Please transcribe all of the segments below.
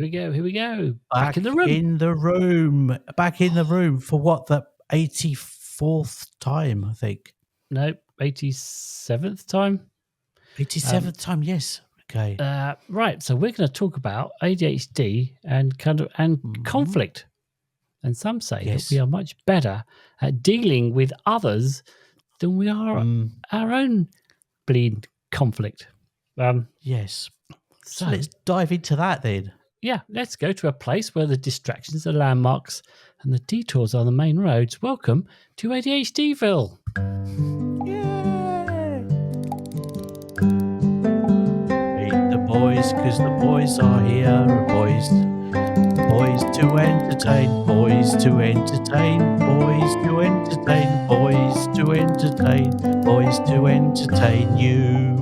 we go. Here we go. Back in the room. Back in the room for what, the 84th time, I think. No, 87th time. 87th time, yes. Okay. Right. So we're going to talk about ADHD and conflict. And some say that we are much better at dealing with others than we are our own bleed conflict. Yes. So let's dive into that then. Yeah, let's go to a place where the distractions are landmarks and the detours are the main roads. Welcome to ADHDville. Yay! Meet the boys, because the boys are here. Boys to entertain. Boys to entertain. Boys to entertain. Boys to entertain. Boys to entertain you.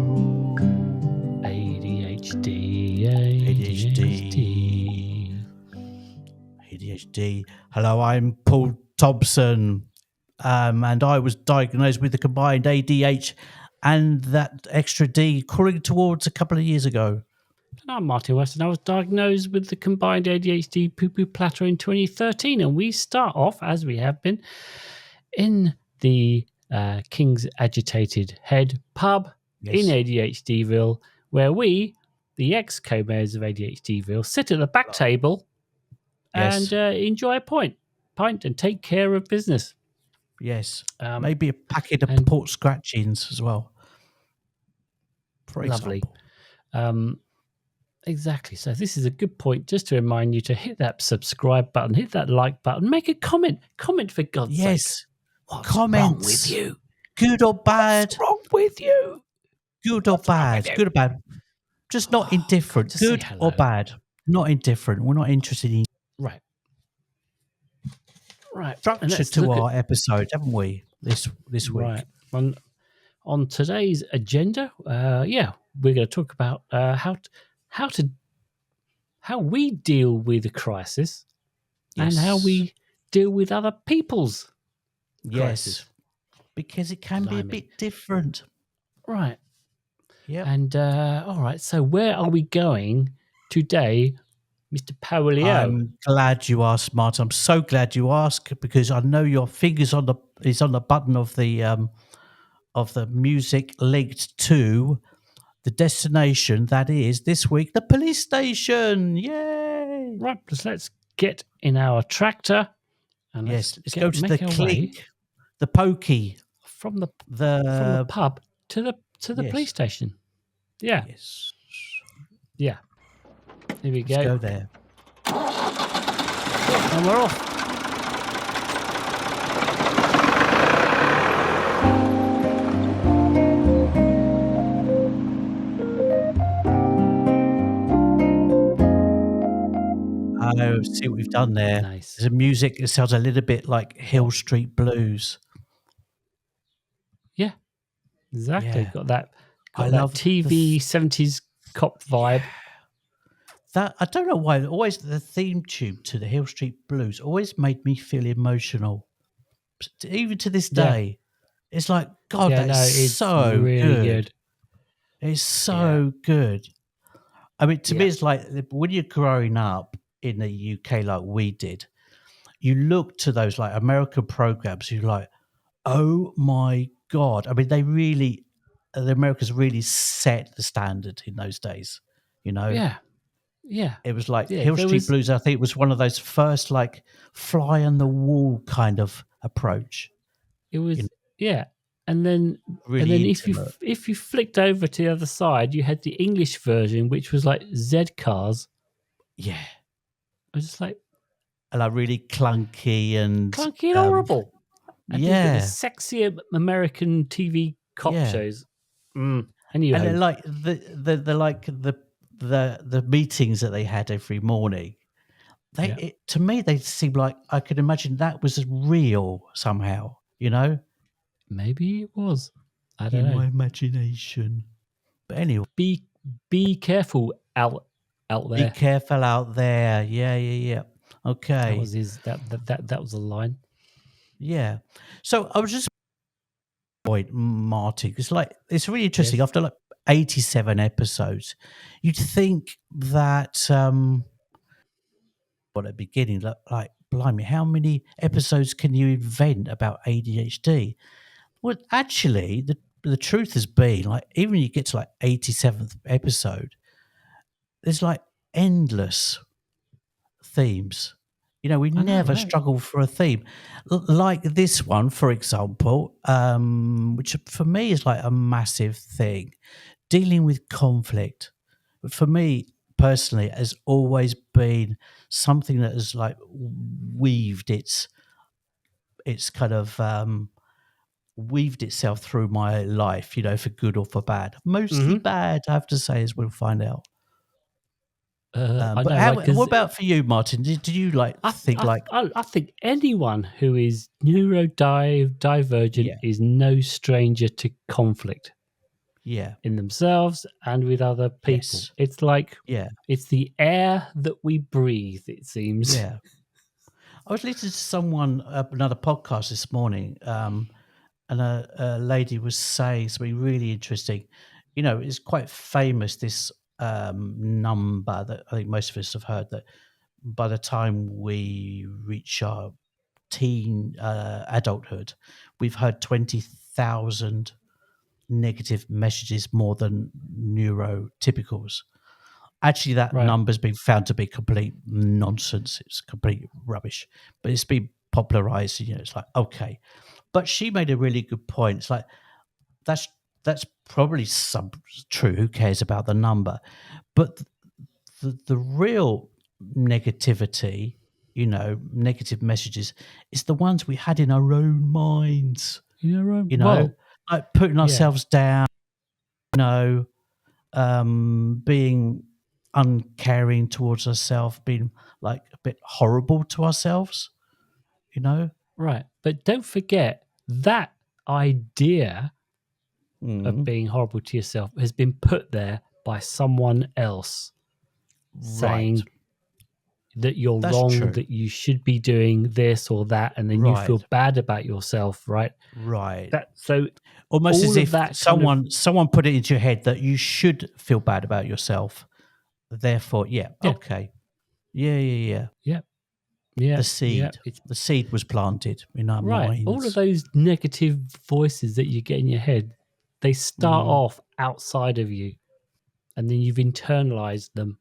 ADHD. Hello, I'm Paul Thompson, and I was diagnosed with the combined ADH and that extra D crawling towards a couple of years ago. And I'm Martin Weston. I was diagnosed with the combined ADHD poo-poo platter in 2013, and we start off, as we have been, in the King's Agitated Head pub in ADHDville, where we, the ex-co-mayors of ADHDville, sit at the back table and enjoy a pint and take care of business. Yes. Maybe a packet of port scratchings as well. For lovely. Example. Exactly. So this is a good point just to remind you to hit that subscribe button, hit that like button, make a comment. Comment for God's sake. Yes. What's wrong with you? Good or bad? What's wrong with you? Good or bad? Good or bad? Just not indifferent. Good or bad? Not indifferent. We're not interested in. Right. Structure to our episode, haven't we? This week. Right. On today's agenda, we're going to talk about how we deal with a crisis and how we deal with other people's crisis. Because it can be a bit different. Right. Yeah. And all right. So where are we going today, Mr. Paolio? I'm glad you asked, Martin. I'm so glad you asked, because I know your fingers on the button of the music linked to the destination. That is this week the police station. Yay! Right. Let's get in our tractor and let's go to the click, the pokey from the pub to the police station. Yeah. Yes. Yeah. Here we go. Let's go there. And we're off. Oh, see what we've done there. Nice. There's a music that sounds a little bit like Hill Street Blues. Yeah. Exactly. Yeah. Got that I love TV 70s cop vibe. That I don't know why. Always the theme tune to the Hill Street Blues always made me feel emotional. Even to this day, it's like God. It's so really good. It's so good. I mean, to me, it's like when you're growing up in the UK, like we did, you look to those like American programs. You're like, oh my God! I mean, the Americans really set the standard in those days. You know. Yeah. Yeah. It was like Hill Street Blues. I think it was one of those first like fly on the wall kind of approach. It was, And then, if you flicked over to the other side, you had the English version, which was like Z Cars. Yeah. I was just like, really clunky and horrible. And the sexy American TV cop shows. Anyway, and then like the meetings that they had every morning, to me they seemed like I could imagine that was real somehow, you know. Maybe it was. I don't know. My imagination. But anyway, be careful out there. Be careful out there. Yeah. Okay. That was a line. Yeah. So I was just Marty, because like it's really interesting. After like 87 episodes, you'd think that at the beginning, like, blimey, how many episodes can you invent about ADHD? Well, actually, the truth has been, like, even when you get to like 87th episode, there's like endless themes. You know, we I know, never right? struggle for a theme. Like this one, for example, which for me is like a massive thing, dealing with conflict. For me personally, has always been something that has like weaved its kind of weaved itself through my life, you know, for good or for bad. Mostly Mm-hmm. bad, I have to say, as we'll find out. I But know, right? what Because about for you, Martin? Did you like think like, I think anyone who is neurodivergent yeah, is no stranger to conflict yeah, in themselves and with other people. yes, It's like yeah, it's the air that we breathe, it seems. yeah? I was listening to someone another podcast this morning, and a lady was saying something really interesting. You know, it's quite famous, this number that I think most of us have heard, that by the time we reach our teen adulthood, we've heard 20,000 negative messages more than neurotypicals. Actually, that Right. number's been found to be complete nonsense. It's complete rubbish, but it's been popularized. You know, it's like, okay. But she made a really good point. It's like, that's that's probably some true. Who cares about the number? But the real negativity, you know, negative messages, is the ones we had in our own minds. You know, You know, well, like putting yeah. ourselves down. You know, being uncaring towards ourselves, being like a bit horrible to ourselves. You know. Right. But don't forget that idea of Mm, being horrible to yourself has been put there by someone else right. saying that you're That's wrong, true. that you should be doing this or that, and then you feel Right. bad about yourself, right? Right. That so Almost as all of if that kind of someone put it into your head that you should feel bad about yourself. Therefore, yeah, yeah, okay. Yeah, yeah, yeah. yeah, yeah, The yeah. seed. It's The seed was planted in our right. All of minds. those negative voices that you get in your head, they start Mhm. off outside of you, and then you've internalized them,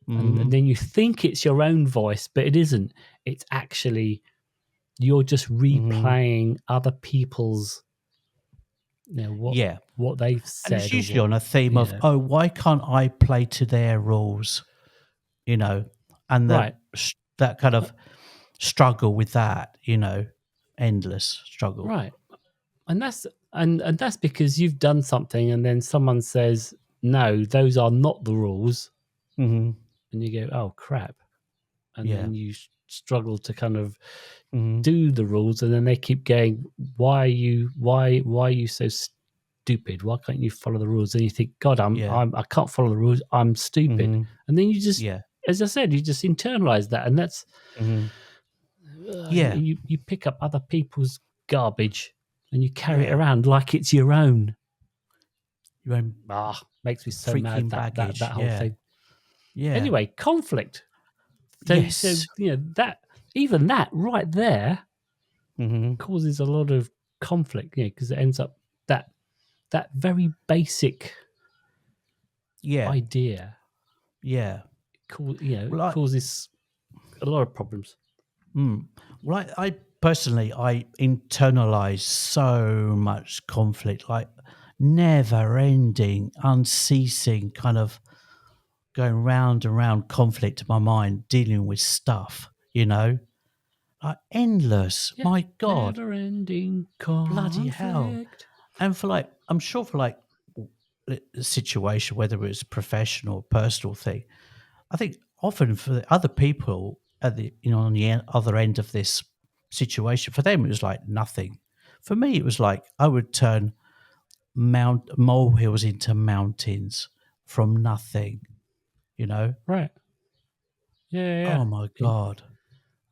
and Mhm. then you think it's your own voice, but it isn't. It's actually you're just Mhm. replaying other people's, Yeah. what they've And it's said or usually what, on a theme you of, know. "Oh, why can't I play to their rules?" You know, and Right. that kind Uh, of struggle with that, you know, endless struggle. right. And that's because you've done something and then someone says, "No, those are not the rules." Mhm. And you go, "Oh, crap." And Yeah. then you struggle to kind of Mhm. do the rules, and then they keep going, why are you so stupid? Why can't you follow the rules?" And you think, "God, Yeah. I can't follow the rules. I'm stupid." Mhm. And then you just, Yeah. as I said, you just internalize that, and that's Mhm. Yeah. you pick up other people's garbage and you carry it Yeah. around like it's your own. Your own Makes me so mad, freaking that baggage. whole Yeah. thing. Yeah. Anyway, conflict. So Yes. that, even that right there Mhm. causes a lot of conflict, because it ends up that very basic Yeah. idea Yeah. Well, I causes a lot of problems. mm, well, I personally, I internalize so much conflict, like never ending, unceasing kind of going round and round conflict in my mind, dealing with stuff, you know, like endless. Yeah, My God, never ending bloody hell. conflict. And for like, I'm sure for like a situation, whether it's a professional or personal thing, I think often for the other people at the, you know, on the other end of this situation, for them it was like nothing. For me, it was like I would turn molehills into mountains from nothing. You know? Right. Yeah. Oh my Yeah. God!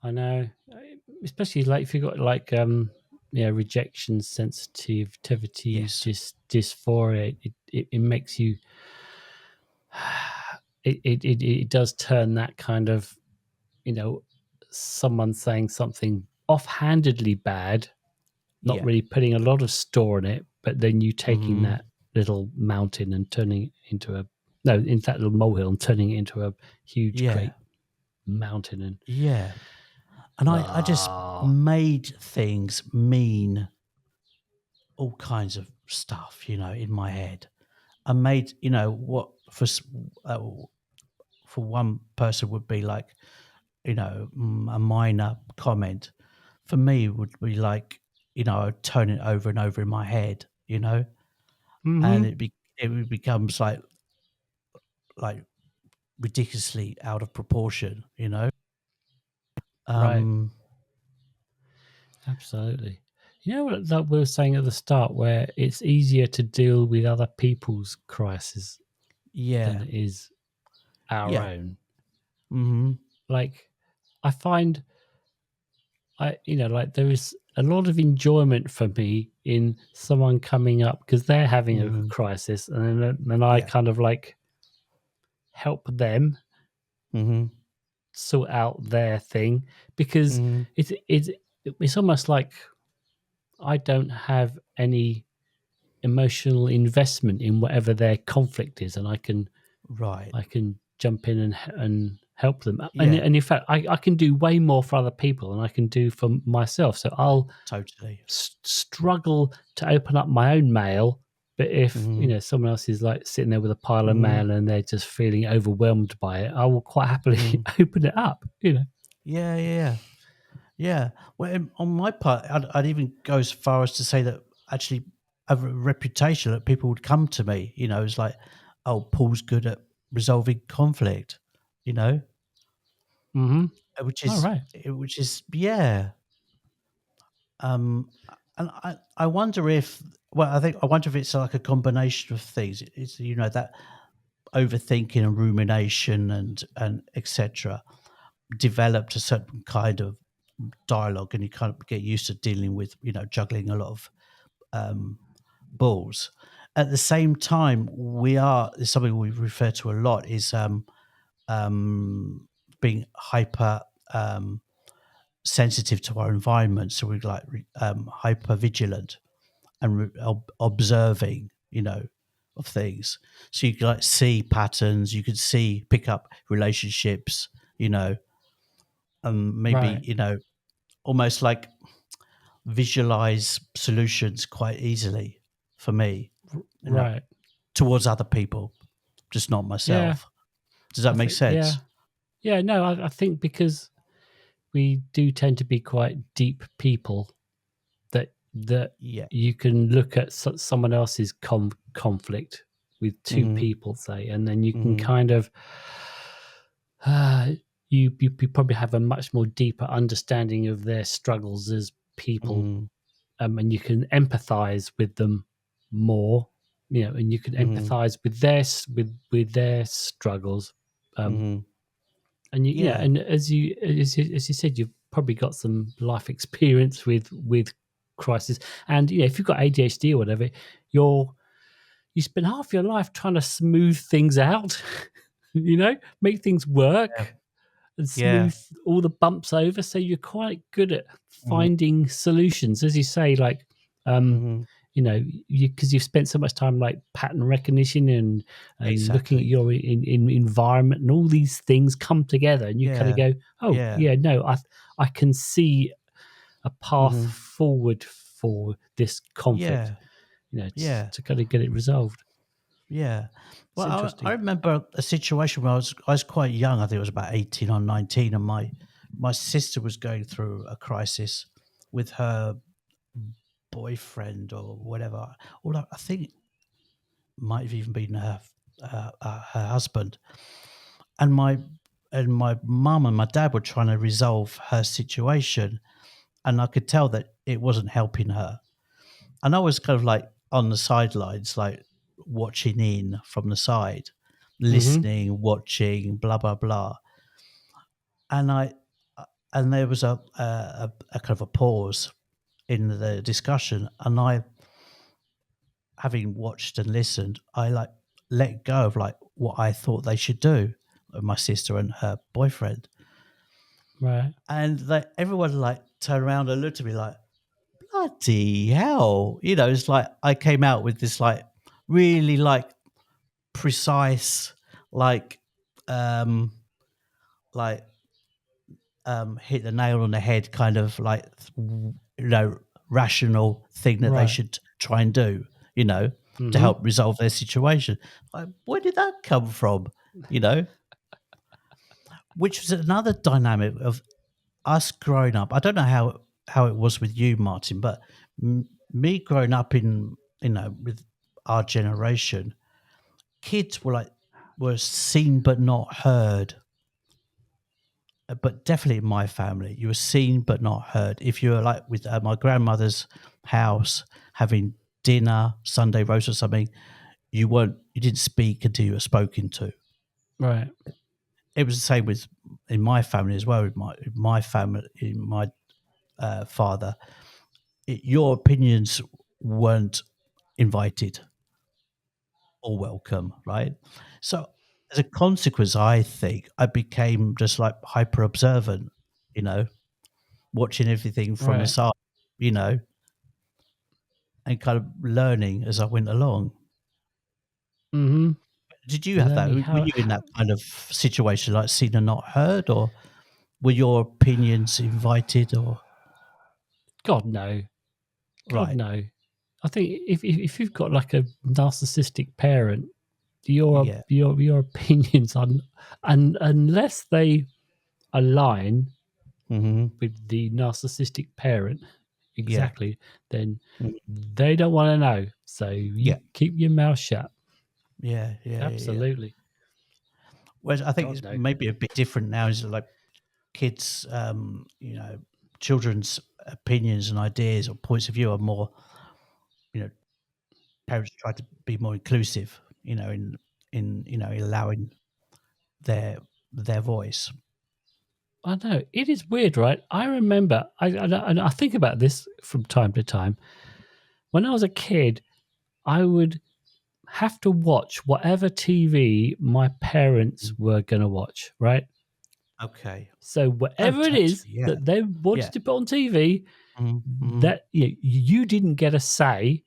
I know, especially like if you've got like rejection sensitivity, Yes. dysphoria. It makes you. It does turn that kind of someone saying something offhandedly bad, not Yeah. really putting a lot of store in it, but then you taking Mm-hmm. that little mountain and turning it into in that little molehill and turning it into a huge, Yeah. great mountain. And Yeah. And I just made things mean all kinds of stuff, in my head. I made, what uh, for one person would be like, a minor comment. For me, would be like, I'd turn it over and over in my head, and Mhm. it becomes like ridiculously out of proportion. Right. Um, Absolutely. You know what that we were saying at the start, where it's easier to deal with other people's crisis than yeah, it is our yeah, own. hmm Like, I find like there is a lot of enjoyment for me in someone coming up because they're having a hmm crisis, and then I yeah, kind of like help them hmm sort out their thing, because hmm it's almost like I don't have any emotional investment in whatever their conflict is, and right, I can jump in and help them. yeah, And in fact, I can do way more for other people than I can do for myself. So I'll totally, struggle to open up my own mail. But if hmm someone else is like sitting there with a pile of hmm mail and they're just feeling overwhelmed by it, I will quite happily hmm open it up. yeah, yeah. Yeah. Well, on my part, I'd even go as far as to say that actually I have a reputation that people would come to me, it's like, oh, Paul's good at resolving conflict, you know, Mm-hmm. which All is, right. yeah. Um, and I wonder if, well, I wonder if it's like a combination of things. It's, that overthinking and rumination and etc. developed a certain kind of dialogue, and you kind of get used to dealing with juggling a lot of um, balls. At the same time, it's something we refer to a lot is um, being hyper sensitive to our environment. So we're like hyper vigilant and observing, of things. So you can like see patterns, you can pick up relationships, and maybe Right. almost like visualize solutions quite easily for me, you know, Right. towards other people, just not Yeah. myself. Does that I make think. Yeah. sense? Yeah. No, I think because we do tend to be quite deep people, that Yeah. you can look at someone else's conflict with two Mhm. people, say, and then you can Mhm. kind of uh, you probably have a much more deeper understanding of their struggles as people, Mhm. and you can empathize with them more, and you can Mhm. empathize with their struggles, um, Mhm. and Yeah. and as you said, you've probably got some life experience with crisis, and if you've got ADHD or whatever, you spend half your life trying to smooth things out, make things Yeah. work and Yeah. smooth all the bumps over. So you're quite good at Mhm. finding solutions, as you say, like um, Mhm. because you've spent so much time like pattern recognition and looking at Exactly. your in environment, and all these things come together, and you kind of Yeah. go, oh Yeah. yeah, no, I can see a path Mhm. forward for this conflict, Yeah. Yeah. to kind of get it resolved. Yeah. It's Well, I interesting. remember a situation where I was quite young. I think it was about 18 or 19, and my sister was going through a crisis with her boyfriend or whatever. Although I think it might have even been her husband. And my mum and my dad were trying to resolve her situation, and I could tell that it wasn't helping her. And I was kind of like on the sidelines, like watching in from the side, Hmm. listening, watching, blah blah blah. And and there was a kind of a pause in the discussion, and I, having watched and listened, I like let go of like what I thought they should do, my sister and her boyfriend. Right. And everyone like turned around and looked at me like, bloody hell. It's like I came out with this like really like precise, like um like hit the nail on the head kind of like rational thing that they Right. should try and do, to Mm-hmm. help resolve their situation. Like, where did that come from? You know, which was another dynamic of us growing up. I don't know how it was with you, Martin, but me growing up in with our generation, kids were seen but not heard. But definitely in my family, you were seen but not heard. If you were like with my grandmother's house having dinner, Sunday roast or something, you didn't speak until you were spoken to. Right. It was the same with in my family as well. With my family, in my father, your opinions weren't invited or welcome, right? So as a consequence, I think I became just like hyper observant, you know, watching everything from the Right. side, you know, and kind of learning as I went along. Mm-hmm. Did you have that? Learning Were how. you in that kind of situation, like seen and not heard, or were your opinions invited? Or God no. God right? no. I think if you've got like a narcissistic parent, your Yeah. your opinions on, and unless they align Hmm. with the narcissistic parent Yeah. exactly, then Mhm. they don't want to know. So you Yeah. keep your mouth shut. Yeah. Yeah. Yeah. Absolutely. Whereas I think God it's no. maybe a bit different now. Is like kids, children's opinions and ideas or points of view are more, you know, parents try to be more inclusive, in allowing their their voice. I know it is weird, right? I remember, I think about this from time to time. When I was a kid, I would have to watch whatever TV my parents Mm. were going to watch, right? Okay. So Oh, whatever it totally. is Yeah. that they Yeah. wanted to put on TV, Mhm, mhm. that you didn't get a say.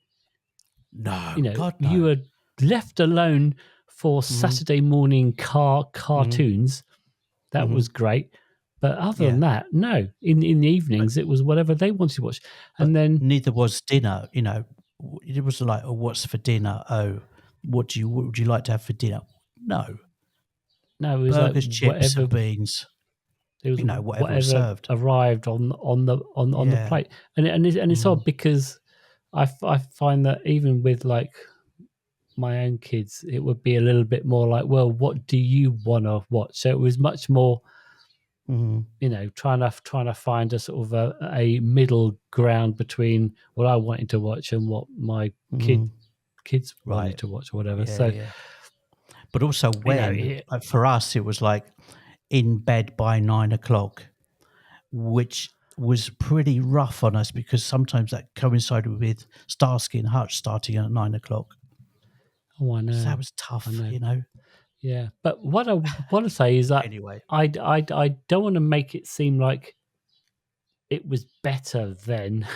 No, God, You no. were left alone for Mhm, Saturday morning mhm, cartoons. That was mhm. great. But other than Yeah, that, no. In the but evenings, it was whatever they wanted to watch. And but then, neither was dinner, it was like, "Oh, what's for dinner? Oh, what would you like to have for dinner?" No. no, it was like Burgers, chips, whatever. and beans, It was whatever was whatever served. arrived on the Yeah. plate. And it's Mm, odd because I find that even with like my own kids, it would be a little bit more like, well, what do you want to watch? So it was much more, mhm, trying to find a sort of a middle ground between what I wanted to watch and what my mhm. kids wanted Right. to watch or whatever. Yeah, So yeah. But also it, like, for us, it was like in bed by 9 o'clock, which was pretty rough on us because sometimes that coincided with Starsky and Hutch starting at 9 o'clock. oh, I So know, that was I tough, know. you know. Yeah, but what I want to say is that Anyway, I don't want to make it seem like it was better then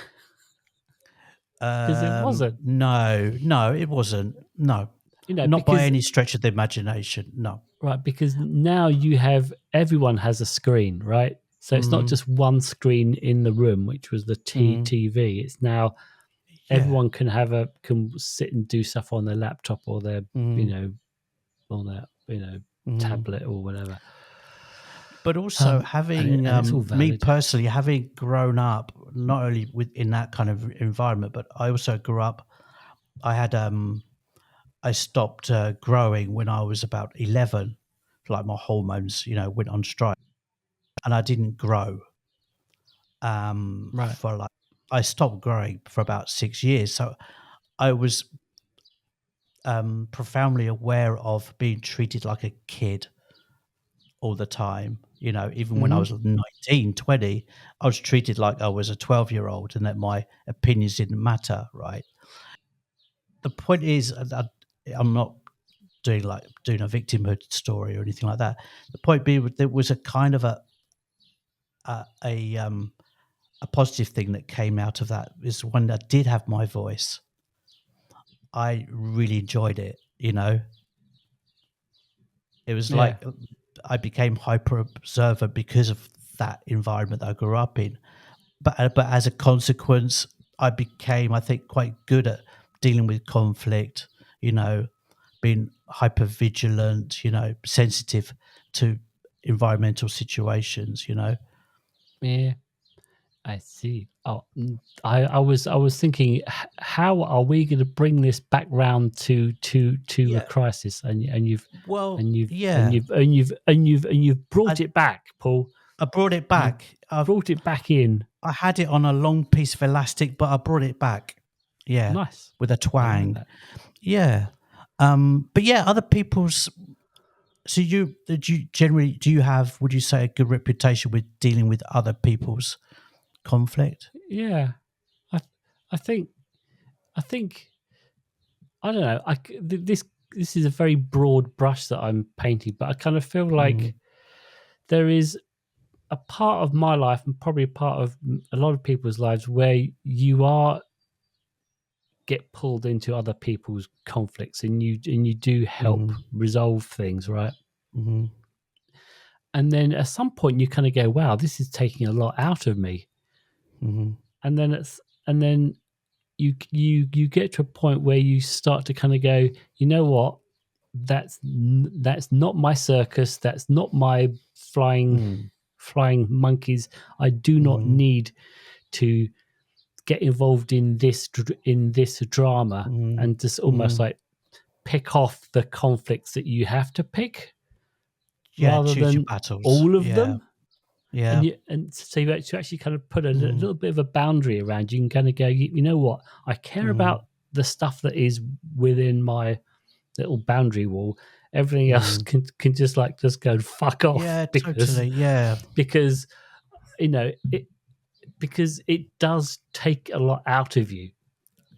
because it wasn't. no, no, it wasn't. No, not by Because any stretch of the imagination. No. right, because now everyone has a screen, right? So it's not Mm, just one screen in the room, which was the mm, TV. It's now yeah. everyone can sit and do stuff on their laptop or their you Mm, know on their mm. tablet or whatever. But also having And it's all me valid. personally, having grown up not only in that kind of environment, but I also grew up. I had I stopped growing when I was about 11. Like my hormones, went on strike, and I didn't grow Right. for like I stopped growing for about 6 years. So I was profoundly aware of being treated like a kid all the time. Even when I Hmm. was 19, 20, I was treated like I was a 12-year-old and that my opinions didn't matter, right? The point is, I'm not doing a victimhood story or anything like that. The point being, there was a kind of a positive thing that came out of that is when I did have my voice, I really enjoyed it. You know, it was Yeah. like I became hyper observant because of that environment that I grew up in. But as a consequence, I became, I think, quite good at dealing with conflict. You know, being hyper vigilant. You know, sensitive to environmental situations. You know. Yeah. I see. Oh, I was thinking, how are we going to bring this back round to a Yeah. crisis? And you've Well, and you've and yeah. you've and you've and you've and you've brought I it back, Paul. I brought it You've back. brought it back in. I had it on a long piece of elastic, but I brought it back. Yeah, Nice. with a I like twang. that. Yeah. But yeah, other people's. So do you have? Would you say a good reputation with dealing with other people's conflict? Yeah. I I think I think I don't know. This is a very broad brush that I'm painting, but I kind of feel Mm, like there is a part of my life and probably a part of a lot of people's lives where you are get pulled into other people's conflicts and you do help mm, resolve things, right? mm, And then at some point you kind of go, wow, this is taking a lot out of me. mm, And then you get to a point where you start to kind of go, you know what, that's not my circus, that's not my flying mm, flying monkeys. I do not mm, need to get involved in this drama, mm, and just almost mm. like pick off the conflicts that you have to pick Yeah, rather choose your than battles. all of Yeah, them. yeah. And so you actually kind of put a Mm, little bit of a boundary around. You can kind of go, you know what, I care mm, about the stuff that is within my little boundary wall. Everything else mm. can just go fuck off Yeah, because totally. Yeah, because you know it because it does take a lot out of you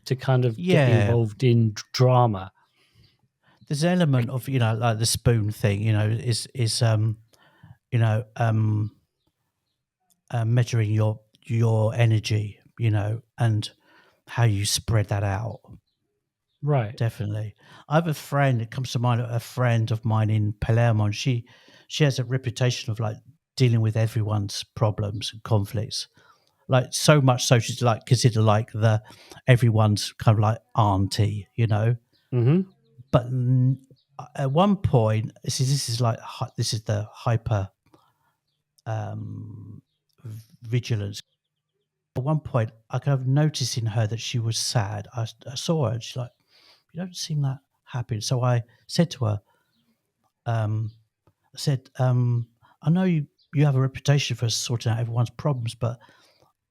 to kind of get yeah. involved in drama. There's an element of, like the spoon thing, is you know um measuring your energy, and how you spread that out. Right. Definitely. I have a friend, it comes to mind, a friend of mine in Palermo, and she has a reputation of like dealing with everyone's problems and conflicts, like so much so she's like considered like the everyone's kind of like auntie, Mm-hmm. but at one point, this is like this is the hyper um, vigilance. At one point, I kind of noticed in her that she was sad. I saw her, and she's like, "You don't seem that happy." So I said to her, um, "I said, I know you have a reputation for sorting out everyone's problems, but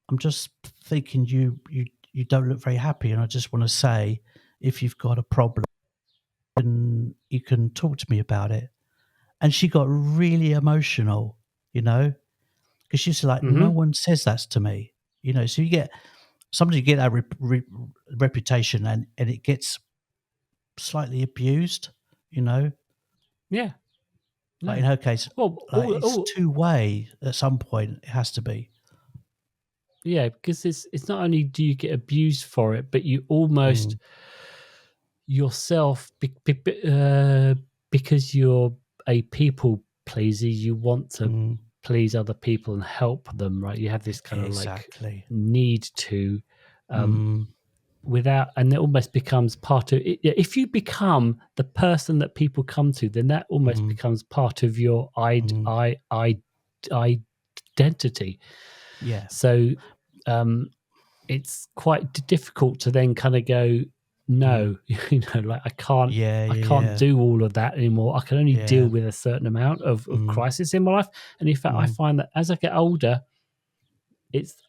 I'm just thinking you don't look very happy, and I just want to say, if you've got a problem, you can talk to me about it." And she got really emotional, you know, because she's like, no Mm-hmm. one says that to me, So you get somebody get that reputation, and it gets slightly abused, you know. Yeah. Like No. in her case, Well, like it's two-way at some point. It has to be. yeah, because it's not only do you get abused for it, but you almost Mm, yourself because you're a people pleaser, you want to mm, please other people and help them, right? You have this kind of like exactly. need to um Mm, without, and it almost becomes part of it. If you become the person that people come to, then that almost mm, becomes part of your mm, identity. yeah. So um it's quite difficult to then kind of go, Mm, no, like yeah. I Yeah. can't Yeah. do all of that anymore. I can only deal Yeah. with a certain amount of Mm, crisis in my life. And in fact, I mm, find that as I get older,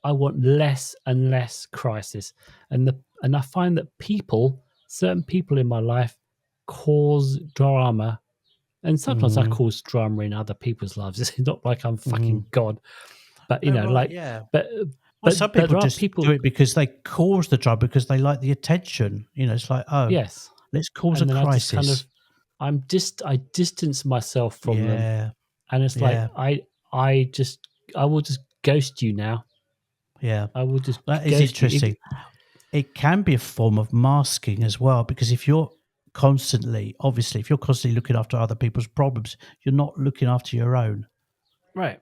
I want less and less crisis. And I find that certain people in my life cause drama. And sometimes I mm, cause drama in other people's lives. It's not like I'm mm. fucking God, but Oh right, like, yeah. but Well, some but people there are just do people. it because they cause the trouble because they like the attention. It's like, oh, Yes. let's cause a And then I just kind crisis. of I distance myself from them, Yeah, and it's like yeah. I will just ghost you now. Yeah. I will just That is ghost you. interesting. It can be a form of masking as well, because if you're constantly looking after other people's problems, you're not looking after your own. Right.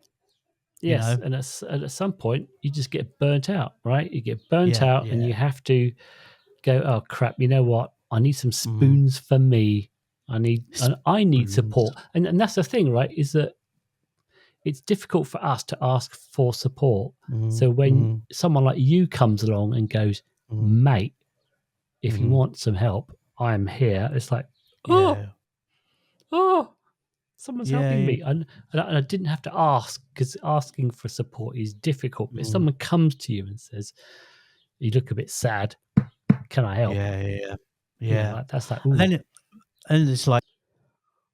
You Yes. know? And at some point, you just get burnt out, right? You get burnt Yeah, out and you have to go, oh, crap, you know what? I need some spoons for me. I need Spoons. support. And that's the thing, right? Is that it's difficult for us to ask for support. So when someone like you comes along and goes, mate, if you want some help, I'm here. It's like, oh, someone's helping me. And I didn't have to ask, because asking for support is difficult. But if someone comes to you and says, you look a bit sad, can I help? Yeah. You know, that's like, ooh. And it's like,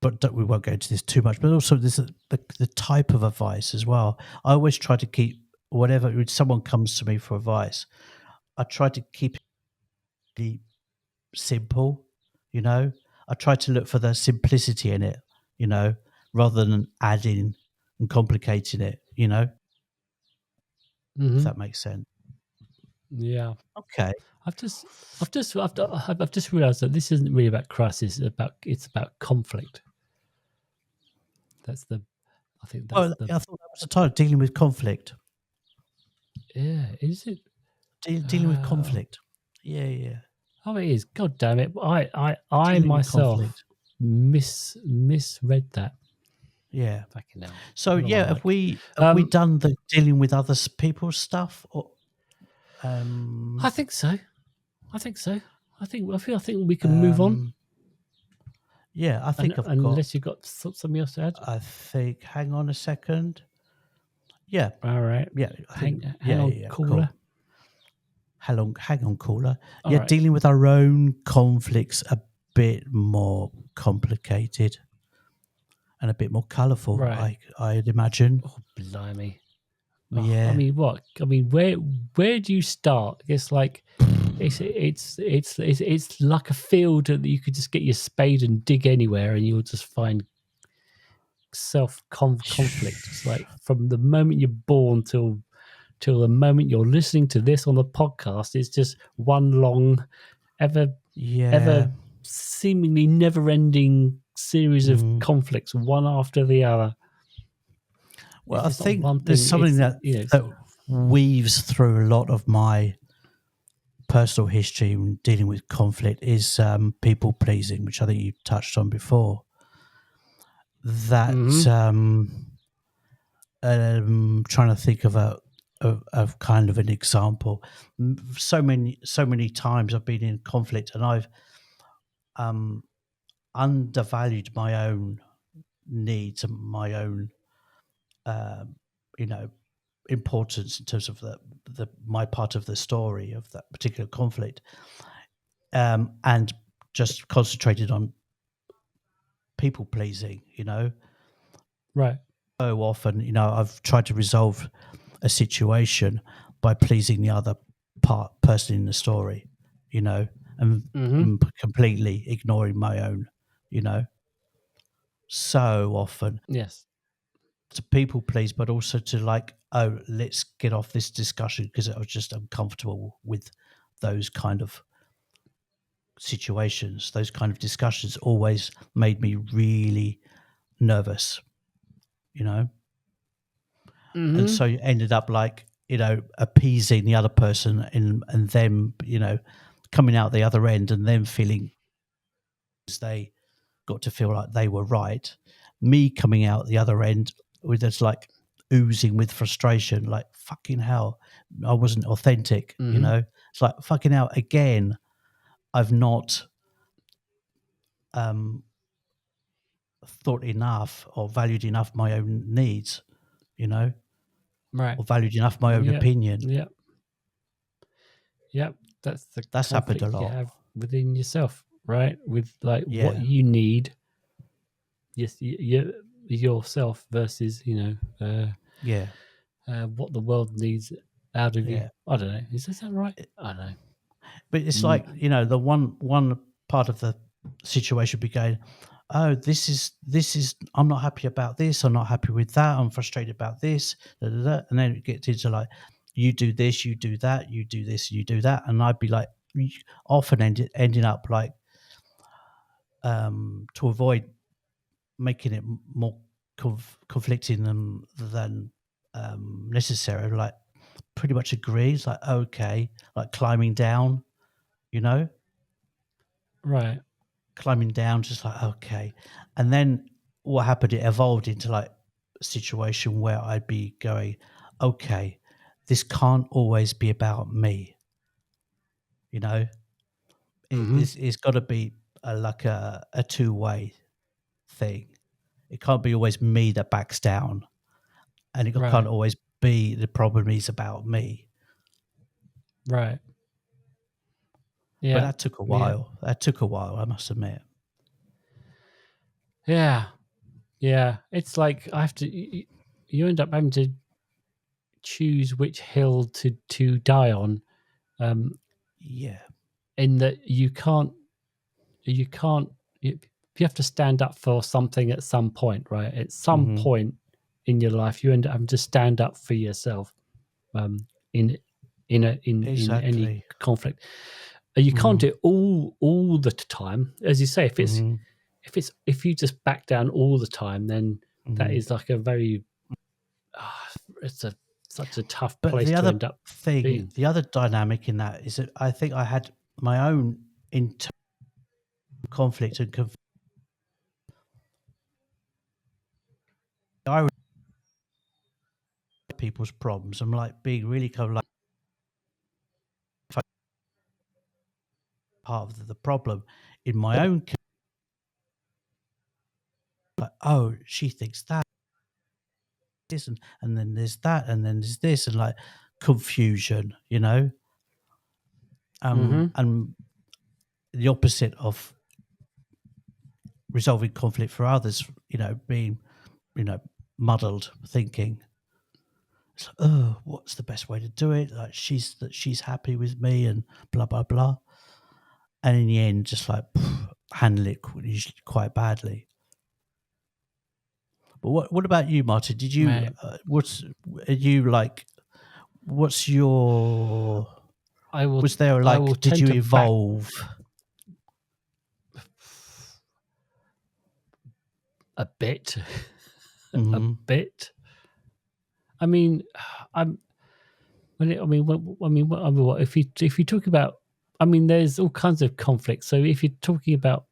but we won't go into this too much, but also this the type of advice as well. I always try to keep whatever, when someone comes to me for advice, I try to keep it simple, you know. I try to look for the simplicity in it, you know, rather than adding and complicating it, you know. If that makes sense. Yeah. Okay. I've just realised that this isn't really about crisis. It's about conflict. I think that's Well, I thought that was the title, dealing with conflict. Yeah, is it? Dealing with conflict. Yeah. Oh, it is. God damn it! I Dealing with myself conflict. misread that. Yeah. Fucking hell. So What am I yeah, like? have we done the dealing with other people's stuff? Or, I think so. I think we can move on. Yeah, I think unless you've got something else to add. I think. Hang on a second. Yeah. All right. Yeah. Hang on, caller. Cool. Hang on, caller. All yeah, right. Dealing with our own conflicts a bit more complicated and a bit more colourful. Right. I'd imagine. Oh, blimey. Yeah. I mean, what? I mean, where do you start? It's like it's like a field that you could just get your spade and dig anywhere, and you'll just find conflict. It's like from the moment you're born till the moment you're listening to this on the podcast, it's just one long, ever seemingly never-ending series of conflicts, one after the other. Well, I think there's something that weaves through a lot of my personal history in dealing with conflict is people pleasing, which I think you touched on before. That trying to think of a kind of an example. So many times I've been in conflict and I've undervalued my own needs and my own importance in terms of my part of the story of that particular conflict, and just concentrated on people pleasing, right. So often, I've tried to resolve a situation by pleasing the other person in the story, and completely ignoring my own, so often. Yes. To people please, but also to let's get off this discussion because I was just uncomfortable with those kind of situations. Those kind of discussions always made me really nervous, and so you ended up appeasing the other person and them, coming out the other end and then feeling they got to feel like they were right. Me coming out the other end with just oozing with frustration, like fucking hell, I wasn't authentic, It's like fucking hell again. I've not thought enough or valued enough my own needs, right, or valued enough my own opinion. Yep. That's happened a conflict you lot have within yourself, right? With what you need, yes, yourself versus what the world needs out of you. I don't know. Is that right? I don't know. But it's the one part of the situation be going, oh, this is I'm not happy about this, I'm not happy with that, I'm frustrated about this, da, da, da. And then it gets into like, you do this, you do that, you do this, you do that, and I'd be like, often ending up like, to avoid making it more conflicting than necessary, like pretty much agrees, like, okay, like climbing down, you know, Right. climbing down, just like, okay. And then what happened, it evolved into like a situation where I'd be going, okay, this can't always be about me, you know, Mm-hmm. it's got to be like a two-way thing. It can't be always me that backs down, and it can't Right. always be the problem is about me. Right. But Yeah. that took a Yeah. while. That took a while, I must admit. Yeah. Yeah. It's like I have to. You end up having to choose which hill to die on. Yeah. In that you can't. You can't. You have to stand up for something at some point, right? At some Hmm. point in your life, you end up having to stand up for yourself. In in any Exactly. conflict, you can't Hmm. do it all the time. As you say, Hmm. if you just back down all the time, then that Hmm. is like a very it's a such a tough But place the to other end up thing, being. the other dynamic in that is that I think I had my own internal conflict and I would people's problems. I'm like being really kind of like part of the problem in my own. Like, oh, she thinks that this, and then there's that, and then there's this, and like confusion, you know. Mm-hmm. And the opposite of resolving conflict for others, you know, being, you know, muddled thinking. It's like, oh, what's the best way to do it? Like she's happy with me and blah blah blah. And in the end, just like handle it usually quite badly. But what about you, Martin? Did you Right. are you like? What's your? I will. Was there I will like? Did tend you to back evolve? a bit, a Hmm. bit. I mean, I'm. If you talk about, I mean, there's all kinds of conflicts. So if you're talking about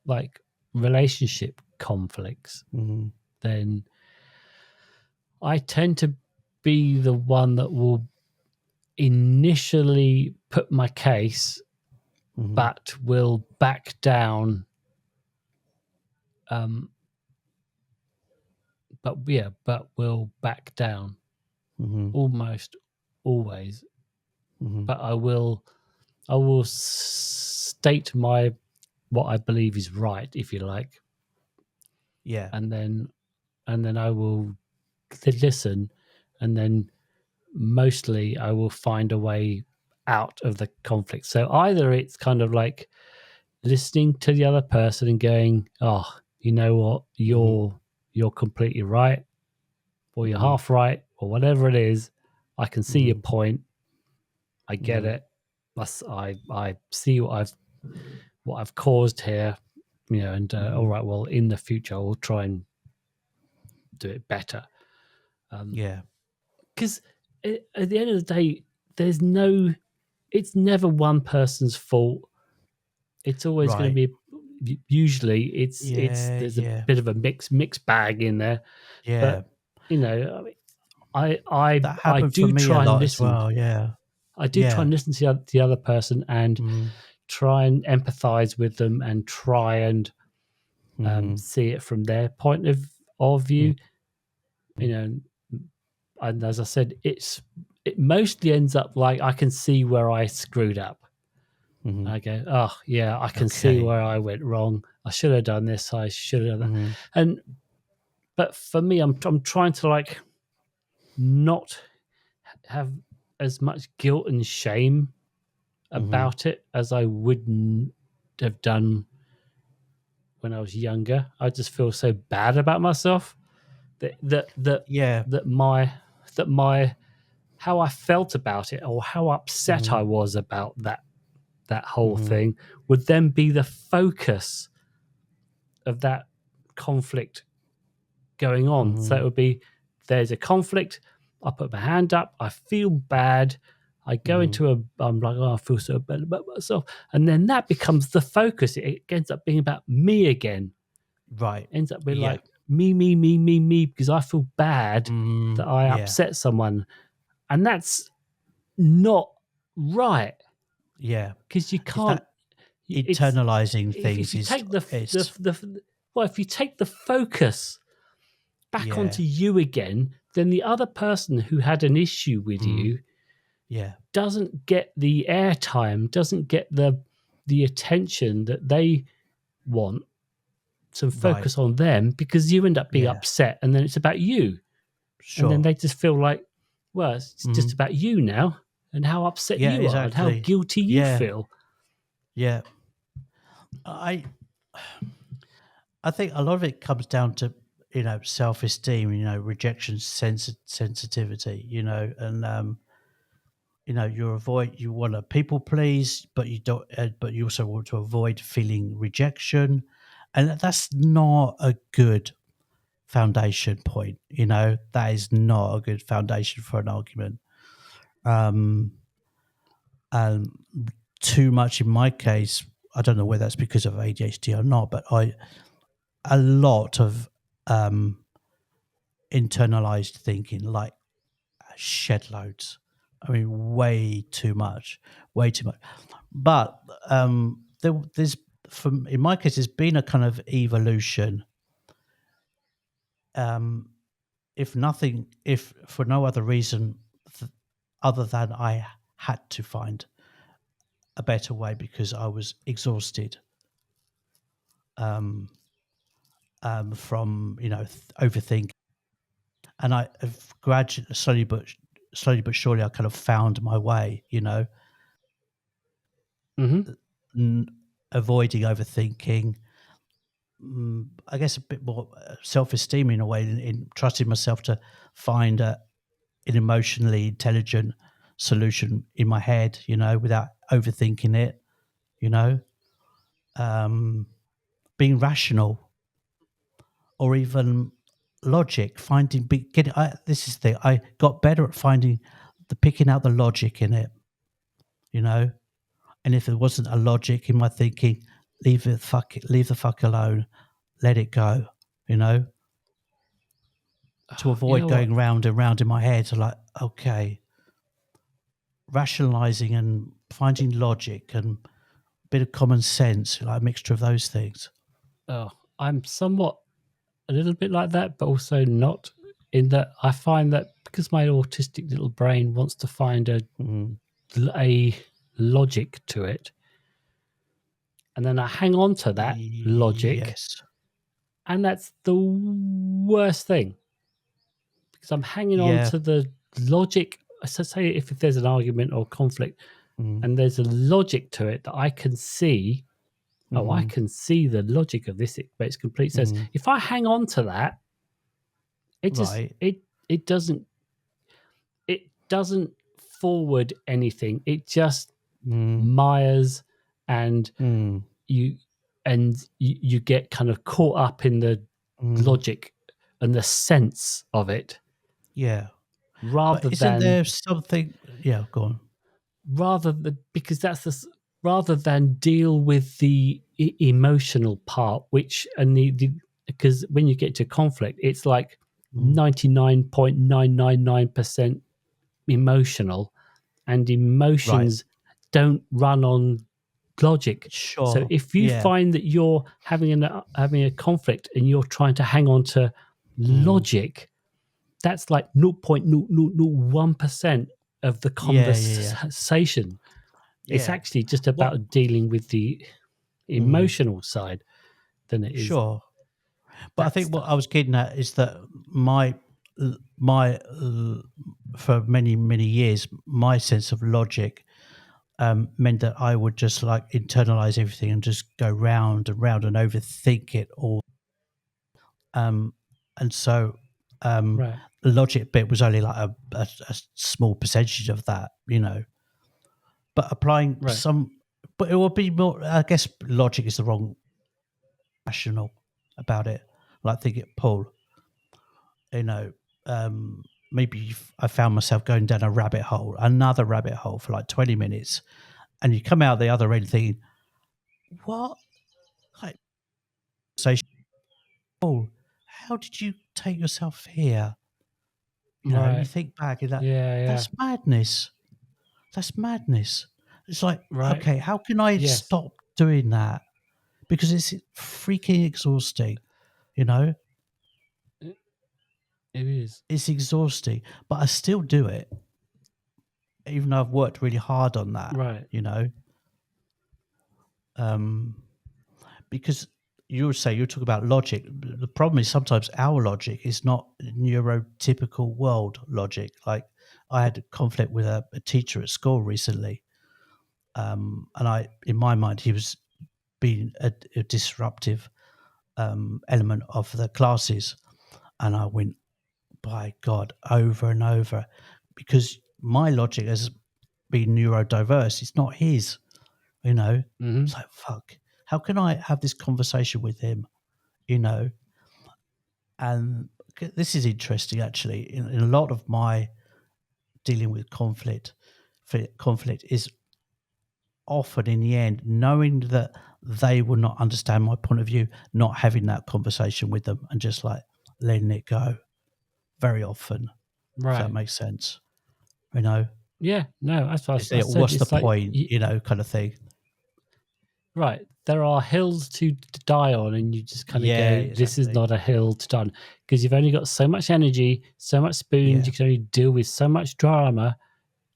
like relationship conflicts, Hmm. then I tend to be the one that will initially put my case, Hmm. but will back down. Um, but will back down Hmm. almost always. Hmm. But I will state my what I believe is right, if you like, Yeah. and then I will listen, and then mostly I will find a way out of the conflict. So either it's kind of like listening to the other person and going, "Oh, you know what? Hmm. You're completely right, or you're Hmm. half right, or whatever it is. I can see your Hmm. point. I get Hmm. it. I see what I've caused here, you know. And all Hmm. right, well, in the future, I will try and do it better." Yeah. Because at the end of the day, there's no, it's never one person's fault. It's always going to Right. be. Usually, it's Yeah. there's a Yeah. bit of a mixed bag in there, Yeah. but you know, I mean, I That I happened for do me a try and lot as listen. well. Yeah. I do try Yeah. and listen to the other person and Mm. try and empathize with them and try and Hmm. see it from their point of view. You know, and as I said, it mostly ends up like I can see where I screwed up. Hmm. I go, oh yeah, I can see Okay. where I went wrong. I should have done this. I should have done that. Hmm. And but for me, I'm trying to like not have as much guilt and shame Hmm. about it as I wouldn't have done when I was younger. I just feel so bad about myself that my how I felt about it, or how upset I was about that whole thing, would then be the focus of that conflict going on. So it would be, there's a conflict, I put my hand up, I feel bad, I go into I'm like, oh, I feel so bad about myself, and then that becomes the focus. It ends up being about me again. Right. It ends up being like me, because I feel bad that I upset someone, and that's not right. Yeah, Because you can't. Internalizing things if you take the if you take the focus back onto you again, then the other person who had an issue with you doesn't get the airtime, doesn't get the attention that they want. So focus on them, because you end up being upset, and then it's about you. Sure. And then they just feel like, well, it's just about you now, and how upset you are, and how guilty you feel. Yeah. I think a lot of it comes down to, self-esteem, rejection sensitivity, and you want to people please, but you don't, but you also want to avoid feeling rejection, and that's not a good foundation point. That is not a good foundation for an argument. And too much in my case, I don't know whether that's because of ADHD or not, but a lot of internalized thinking, like shed loads. I mean, way too much. But there's, in my case, there's been a kind of evolution. If for no other reason other than I had to find a better way because I was exhausted from overthinking, and I have gradually, slowly but surely, I kind of found my way. Avoiding overthinking. I guess a bit more self-esteem in a way, in trusting myself to find an emotionally intelligent solution in my head, without overthinking it, being rational, or even logic, this is the thing, I got better at picking out the logic in it, and if there wasn't a logic in my thinking, leave the fuck alone, let it go, to avoid going round and round in my head. So like, okay, rationalizing and finding logic and a bit of common sense, like a mixture of those things. Oh, I'm somewhat a little bit like that, but also not, in that I find that because my autistic little brain wants to find a logic to it, and then I hang on to that logic, and that's the worst thing, because I'm hanging on to the logic. So say if there's an argument or conflict, and there's a logic to it that I can see, I can see the logic of this, it makes complete sense. If I hang on to that, it just it doesn't forward anything. It just mires, and you get kind of caught up in the logic and the sense of it. Yeah. Rather but isn't than there something? Yeah, go on. Because that's rather than deal with the emotional part, which and because when you get to conflict, it's like 99.999% emotional, and emotions don't run on logic. Sure. So if you find that you're having a conflict and you're trying to hang on to logic, that's like 0.0001% of the conversation. It's actually just about dealing with the emotional side than it is. Sure. But I think what I was getting at is that my for many, many years, my sense of logic meant that I would just like internalize everything and just go round and round and overthink it all. And so Right. the logic bit was only like a small percentage of that, but applying Right. but it would be more, I guess logic is the wrong rational about it. Like thinking, Paul, maybe I found myself going down another rabbit hole for like 20 minutes, and you come out the other end thinking, what? Like, say, Paul, how did you take yourself here? You Right. think back and Yeah. that's madness. That's madness. It's like, Right. okay, how can I Yes. stop doing that? Because it's freaking exhausting, you know? It is. It's exhausting, but I still do it, even though I've worked really hard on that, Right. Because you're talking about logic. The problem is sometimes our logic is not neurotypical world logic. Like I had a conflict with a teacher at school recently, and in my mind, he was being a disruptive element of the classes, and I went, by God, over and over, because my logic has been neurodiverse. It's not his, Mm-hmm. It's like, fuck, how can I have this conversation with him, And this is interesting, actually. In a lot of my dealing with conflict is often in the end knowing that they will not understand my point of view, not having that conversation with them and just like letting it go very often, if that Right. makes sense. Yeah. No, that's what I said. What's the It's like, point, kind of thing. right. There are hills to die on, and you just kind of Yeah, go, this is exactly. not a hill to die on, because you've only got so much energy, so much spoons. Yeah, You can only deal with so much drama.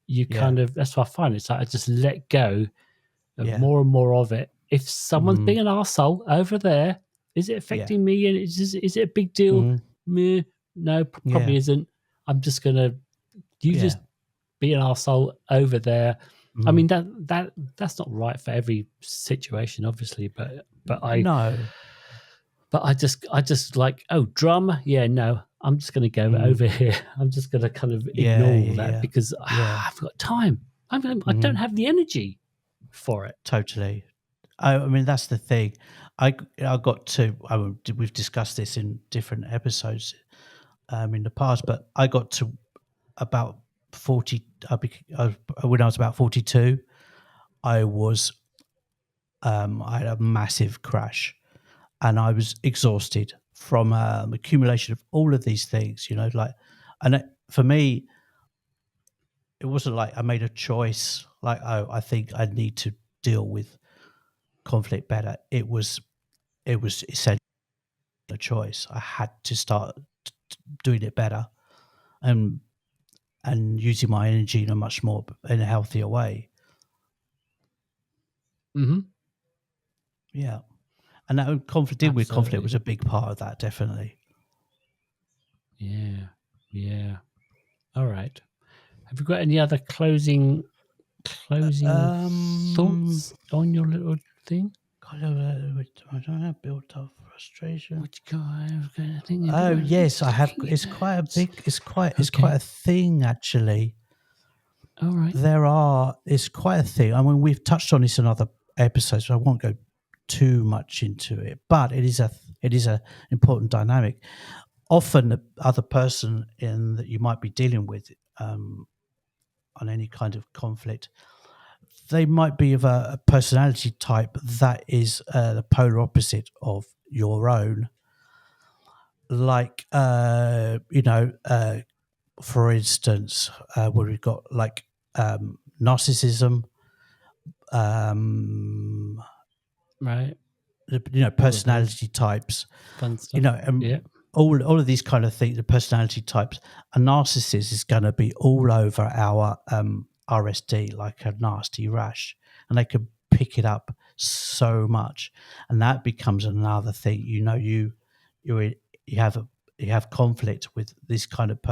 You yeah, kind of, that's what I find. It's like I just let go of yeah. more and more of it. If someone's Mm-hmm. being an arsehole over there, is it Yeah. affecting me? And is it a big deal? Mm-hmm. Meh. No, Yeah, probably isn't. I'm just gonna, you yeah. just be an arsehole over there. I Mm-hmm. mean that's not right for every situation, obviously, but No. I just like, oh, drama, yeah, no, I'm just gonna go Mm-hmm. over here. I'm just gonna kind of Yeah, ignore all yeah, that yeah. because Yeah. I've got time. I Mm-hmm. don't have the energy for it. Totally. I mean, that's the thing. I got to. We've discussed this in different episodes in the past, but I got to about 40. When I was about 42, I was. I had a massive crash, and I was exhausted from accumulation of all of these things. For me, it wasn't like I made a choice. Like, oh, I think I need to deal with conflict better. It was essentially a choice. I had to start doing it better and using my energy in a healthier way. Mm-hmm. Yeah, and that dealing with conflict Absolutely. was a big part of that, definitely. Yeah. All right. Have you got any other closing Um, thoughts on your little thing? kind of, I don't know, built up frustration. What you got? I think have you Oh got yes, I have. looking at It's quite a notes? big. It's quite Okay. a thing, actually. All right. It's quite a thing. I mean, we've touched on this in other episodes, so I won't go too much into it. But it is a important dynamic. Often, the other person that you might be dealing with on any kind of conflict, they might be of a personality type that is the polar opposite of your own. Like, for instance, where we've got like narcissism, um, Right. All of those personality types, fun stuff. Yeah. all of these kind of things, the personality types. A narcissist is going to be all over our RSD like a nasty rash, and they can pick it up so much, and that becomes another thing. You you have you have conflict with this kind of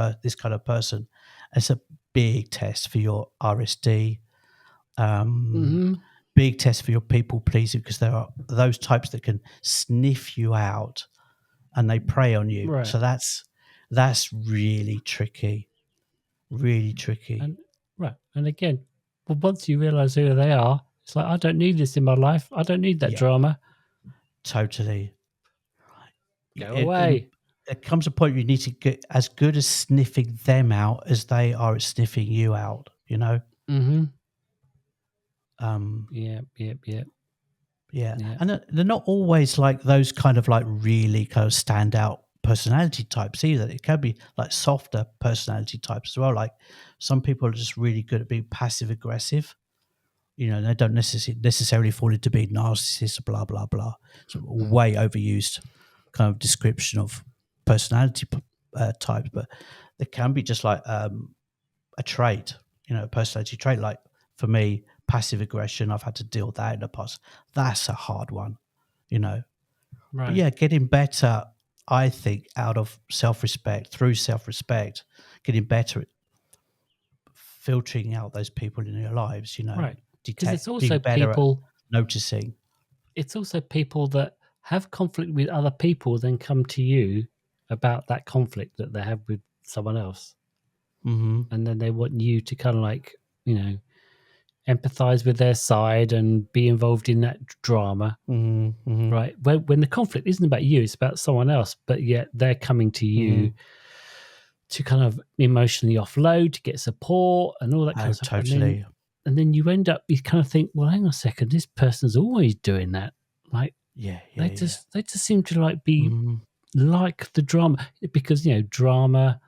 person. It's a big test for your RSD. Big test for your people pleasing, because there are those types that can sniff you out and they prey on you. Right. So that's really tricky. Really tricky. And again, well, once you realise who they are, it's like, I don't need this in my life. I don't need that drama. Totally. Go away. There comes a point where you need to get as good as sniffing them out as they are at sniffing you out, you know? Yeah. And they're not always like those kind of like really kind of standout personality types either. It can be like softer personality types as well. Like some people are just really good at being passive aggressive. You know, they don't necessarily fall into being narcissists, blah, blah, blah. It's a way overused kind of description of personality types, but there can be just like a trait, you know, a personality trait. Like for me, passive aggression, I've had to deal with that in the past. That's a hard one, you know. Right. But yeah, getting better, I think, out of self-respect, through self-respect, getting better at filtering out those people in your lives, you know. Right. Because it's also being better people at noticing. It's also people that have conflict with other people, then come to you about that conflict that they have with someone else. And then they want you to kind of like, you know, empathize with their side and be involved in that drama. Right. When the conflict isn't about you, it's about someone else, but yet they're coming to you to kind of emotionally offload, to get support and all that kind of stuff. Totally. And then you end up, you kind of think, well, hang on a second, this person's always doing that. Like, they just seem to like be like the drama, because, you know, drama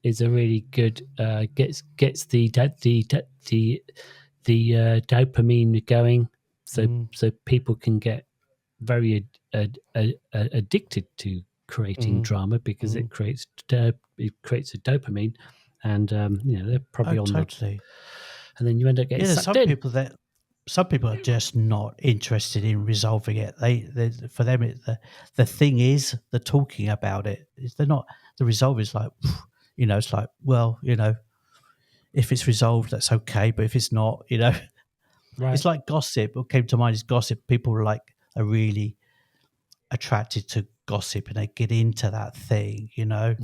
is a really good gets the dopamine going, so people can get very addicted to creating drama, because it creates a dopamine, and you know, they're probably on totally. and then you end up getting there's sucked in. some people are just not interested in resolving it. They for them, the thing is the talking about it. They're not, the resolve is like, you know, it's like, well, you know, if it's resolved, that's okay, but if it's not, you know, it's like gossip. What came to mind is gossip. People are really attracted to gossip, and they get into that thing, you know,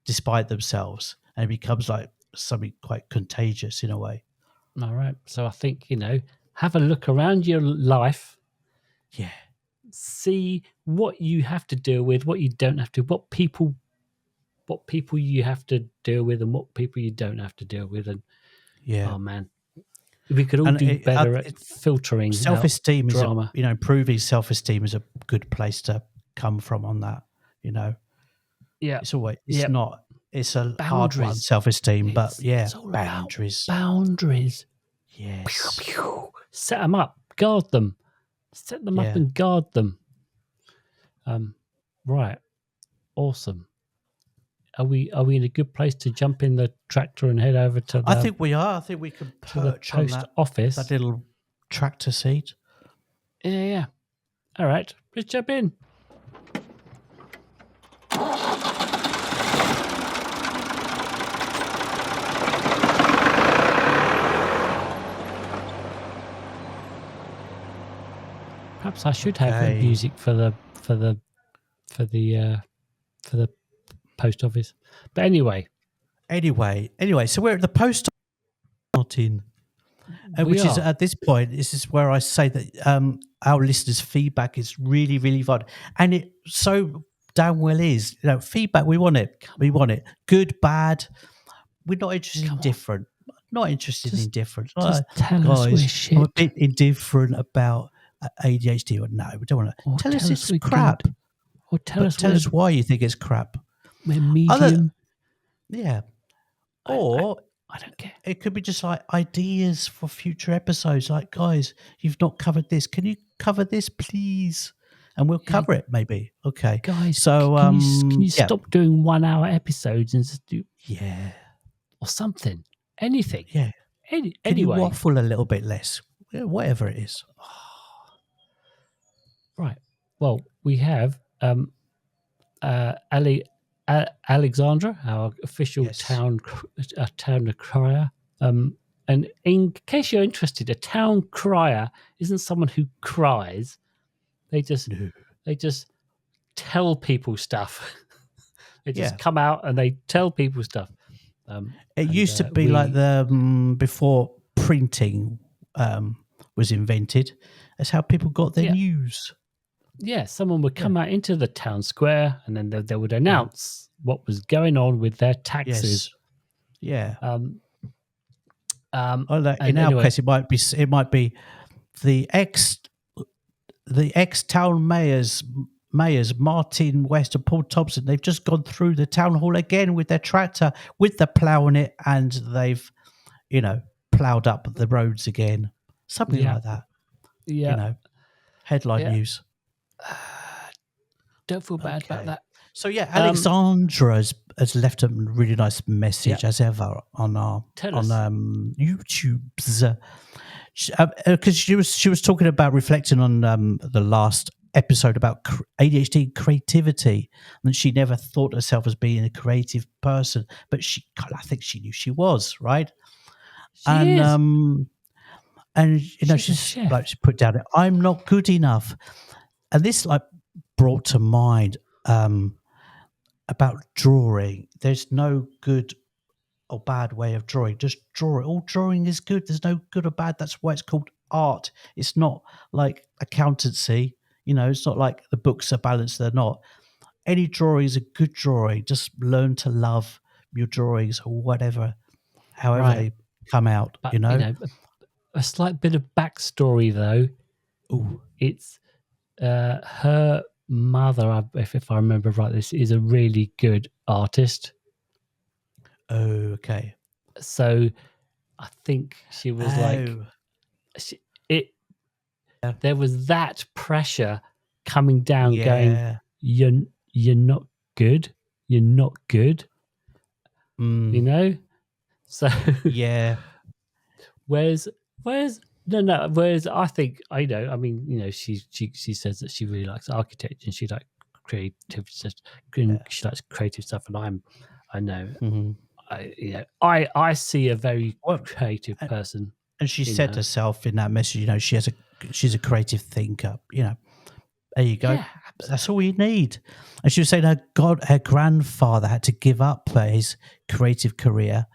despite themselves, and it becomes like something quite contagious in a way. All right. So I think, you know, have a look around your life. Yeah. See what you have to deal with, what you don't have to, what people you have to deal with, and what people you don't have to deal with. And oh man, we could all do better at filtering self-esteem drama. You know, improving self-esteem is a good place to come from on that, you know. It's always, it's a hard one, self-esteem, but it's all boundaries. Boundaries. Yes. Pew, pew. Set them up, guard them. Set them up and guard them. Right. Awesome. Are we in a good place to jump in the tractor and head over to the... I think we are. I think we can perch on that office. That little tractor seat. Yeah. All right. Let's jump in. Perhaps I should have the music for the post office. But anyway, so we're at the post office, which is at this point. This is where I say that our listeners' feedback is really, really vital, and it so damn well is. You know, feedback, we want it. We want it. Good, bad. We're not interested in different. Not interested in different. Just tell us we're shit. I'm a bit indifferent about ADHD. Or no, we don't want to. Tell us it's crap. Good. Or tell us why you think it's crap. We're medium. Or I don't care. It could be just like ideas for future episodes. Like, guys, you've not covered this. Can you cover this, please? And we'll cover it, maybe. Okay, guys. So, can you stop doing 1 hour episodes and just do or something, anything? Yeah. Can you waffle a little bit less? Whatever it is. Right. Well, we have Alexandra, our official town crier, And in case you're interested, a town crier isn't someone who cries. They just tell people stuff. They just come out and they tell people stuff. It used to be like the before printing was invented. That's how people got their news. Yeah, someone would come out into the town square and then they would announce what was going on with their taxes. Yes. Yeah. In our case, it might be the ex town mayors Martin West and Paul Thompson. They've just gone through the town hall again with their tractor with the plough on it, and they've ploughed up the roads again. Something like that. Yeah. Headline news. Don't feel bad about that. So Alexandra has left a really nice message as ever on our YouTube's because she was talking about reflecting on the last episode about ADHD creativity, and she never thought herself as being a creative person, but I think she knew she was, right? She is. And she's like, she put down, I'm not good enough, and this brought to mind about drawing. There's no good or bad way of drawing. Just draw it. All drawing is good. There's no good or bad. That's why it's called art. It's not like accountancy. It's not like the books are balanced. They're not. Any drawing is a good drawing. Just learn to love your drawings or whatever, however they come out. But, a slight bit of backstory though. Ooh. It's her mother, if I remember right, this is a really good artist. Oh, okay. So I think she was there was that pressure coming down, going, you're not good. You're not good. So whereas I think she says that she really likes architecture and she likes creative stuff. She likes creative stuff, and I see a very creative person. And she said herself in that message, she's a creative thinker. There you go. Yeah, that's all you need. And she was saying her grandfather had to give up his creative career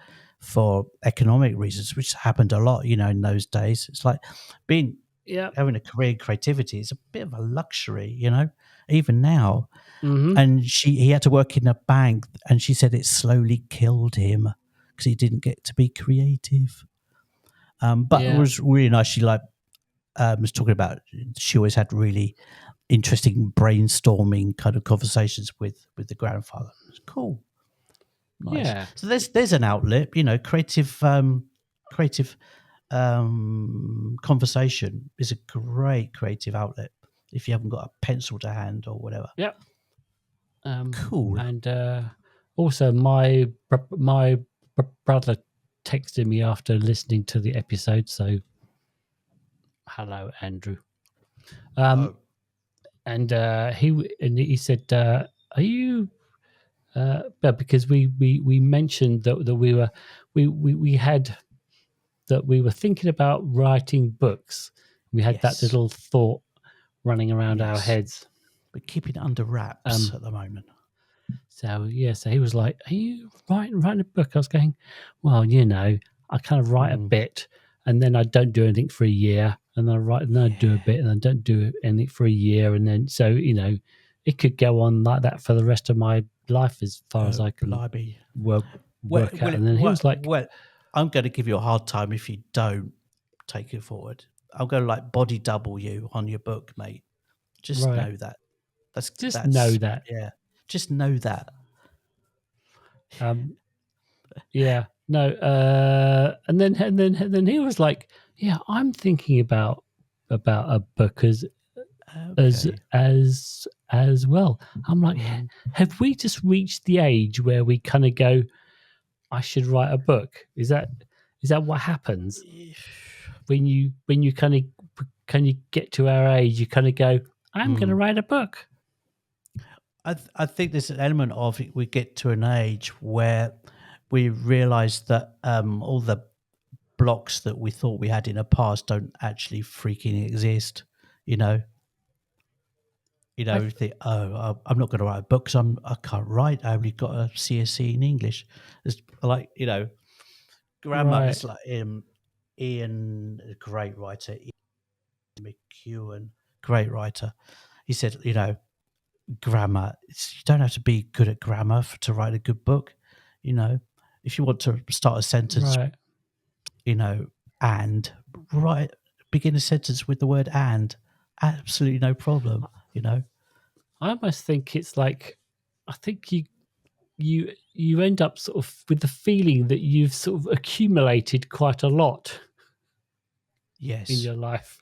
for economic reasons, which happened a lot, in those days. It's like having a career in creativity is a bit of a luxury, even now. Mm-hmm. And he had to work in a bank, and she said it slowly killed him because he didn't get to be creative. But it was really nice. She was talking about, she always had really interesting brainstorming kind of conversations with the grandfather. It was cool. Nice. Yeah. So there's an outlet, creative conversation is a great creative outlet if you haven't got a pencil to hand or whatever. Yep. Cool. And also my brother texted me after listening to the episode, so hello, Andrew. And he said, "Are you?" Because we mentioned that we were thinking about writing books. We had that little thought running around our heads. We're keeping it under wraps at the moment. So he was like, "Are you writing a book?" I was going, "Well, I kind of write a bit, and then I don't do anything for a year, and then I write, and then I do a bit, and I don't do anything for a year, and then it could go on like that for the rest of my life as far as I can work out." And then he was like, "Well, I'm going to give you a hard time if you don't take it forward. I'm going to body double you on your book, mate. Just know that. Know that. Yeah, just know that." Yeah. No. And then he was like, "Yeah, I'm thinking about a book as well." I'm like, have we just reached the age where we kind of go, I should write a book? Is that what happens when you kind of get to our age? You kind of go, I'm going to write a book. I think there's an element of it. We get to an age where we realise that all the blocks that we thought we had in the past don't actually freaking exist. You know, you think, oh, I'm not going to write a book because I can't write. I only got a CSE in English. It's like, grammar. Right. It's like Ian, a great writer, Ian McEwan, great writer. He said, grammar. You don't have to be good at grammar to write a good book. If you want to start a sentence, Right. and begin a sentence with the word and, absolutely no problem. I almost think it's like, I think you end up sort of with the feeling that you've sort of accumulated quite a lot Yes. in your life,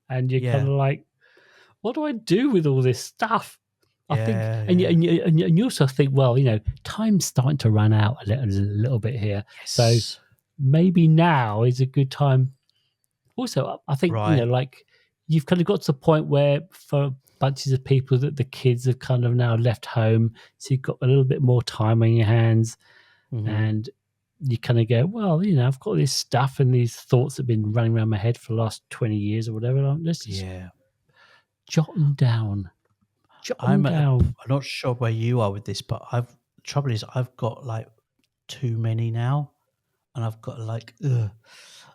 and you're kind of like, what do I do with all this stuff? I think, and you also think, well, time's starting to run out a little bit here, so maybe now is a good time. Also, I think like you've kind of got to the point where for bunches of people that the kids have kind of now left home, so you've got a little bit more time on your hands, and you kind of go, well, I've got this stuff and these thoughts that have been running around my head for the last 20 years or whatever. Let's just jot them down. I'm not sure where you are with this, but the trouble is I've got like too many now, and I've got like,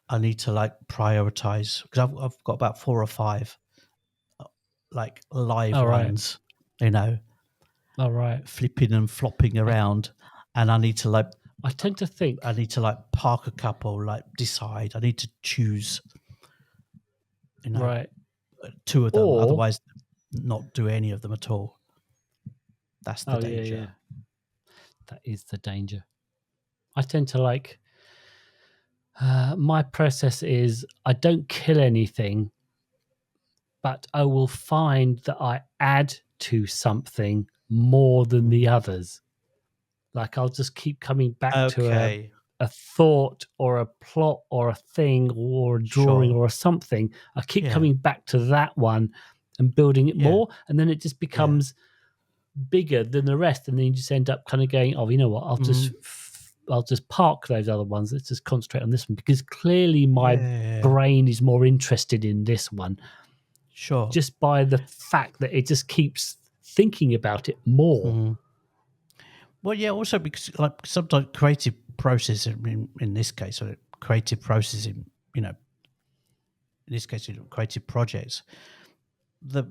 I need to like prioritize, because I've got about 4 or 5 like live ones, all right, flipping and flopping around, and I need to like, I tend to think I need to like park a couple, like decide. I need to choose, 2 of them. Otherwise, not do any of them at all. That's the danger. Yeah. That is the danger. I tend to like, my process is I don't kill anything, but I will find that I add to something more than the others. Like I'll just keep coming back to a thought or a plot or a thing or a drawing or something. I keep coming back to that one and building it more, and then it just becomes bigger than the rest, and then you just end up kind of going, oh, you know what, I'll just park those other ones. Let's just concentrate on this one, because clearly my brain is more interested in this one. Sure. Just by the fact that it just keeps thinking about it more. Well, yeah, also because like sometimes creative process, in this case, or creative processing, in this case, creative projects, that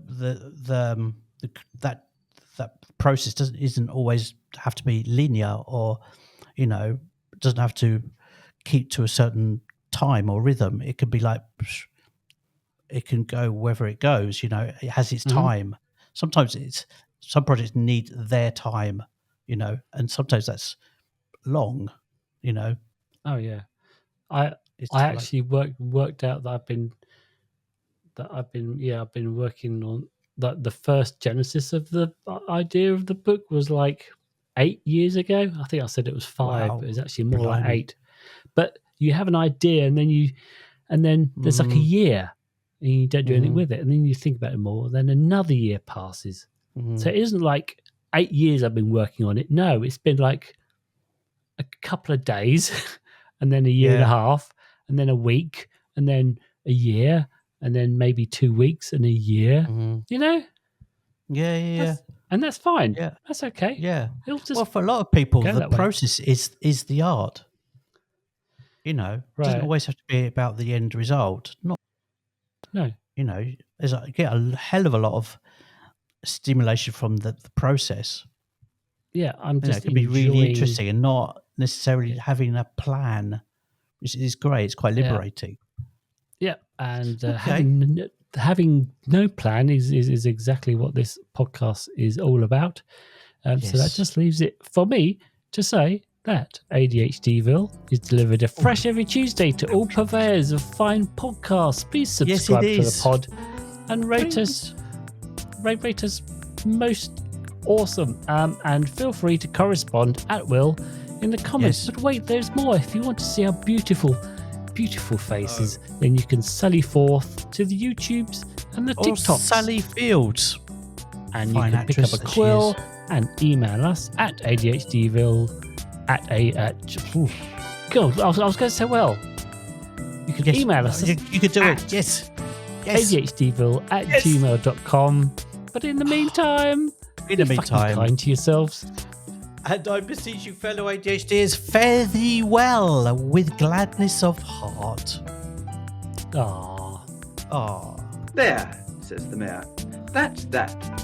process isn't always have to be linear, or doesn't have to keep to a certain time or rhythm. It can be like, it can go wherever it goes. It has its time. Sometimes some projects need their time, and sometimes that's long. Oh yeah, I actually worked out that I've been working on the first genesis of the idea of the book was like 8 years ago. I think I said it was 5, but it was actually more like 8. But you have an idea, and then there's like a year, and you don't do anything with it, and then you think about it more. Then another year passes, so it isn't like 8 years I've been working on it. No, it's been like a couple of days, and then a year and a half, and then a week, and then a year, and then maybe 2 weeks and a year. And that's fine. That's okay. Well, for a lot of people, the way. process is the art. It doesn't always have to be about the end result. No. There's you get a hell of a lot of stimulation from the process. Yeah, I'm just it can be really interesting, and not necessarily having a plan, which is great. It's quite liberating. Yeah, and having no plan is exactly what this podcast is all about. So that just leaves it for me to say that ADHDville is delivered afresh every Tuesday to all purveyors of fine podcasts. Please subscribe to the pod and rate us. Rate us most awesome. And feel free to correspond at will in the comments. But wait, there's more. If you want to see our beautiful faces, then you can sally forth to the YouTubes and the TikToks. Sally Fields. And you can pick up a quill and email us at ADHDville God, I was going to say, well, can Yes, email us. You could do it. Yes. ADHDville at gmail.com. But in the meantime, be kind to yourselves. And I beseech you, fellow ADHDers, fare thee well with gladness of heart. Ah. Ah. There, says the mayor. That's that.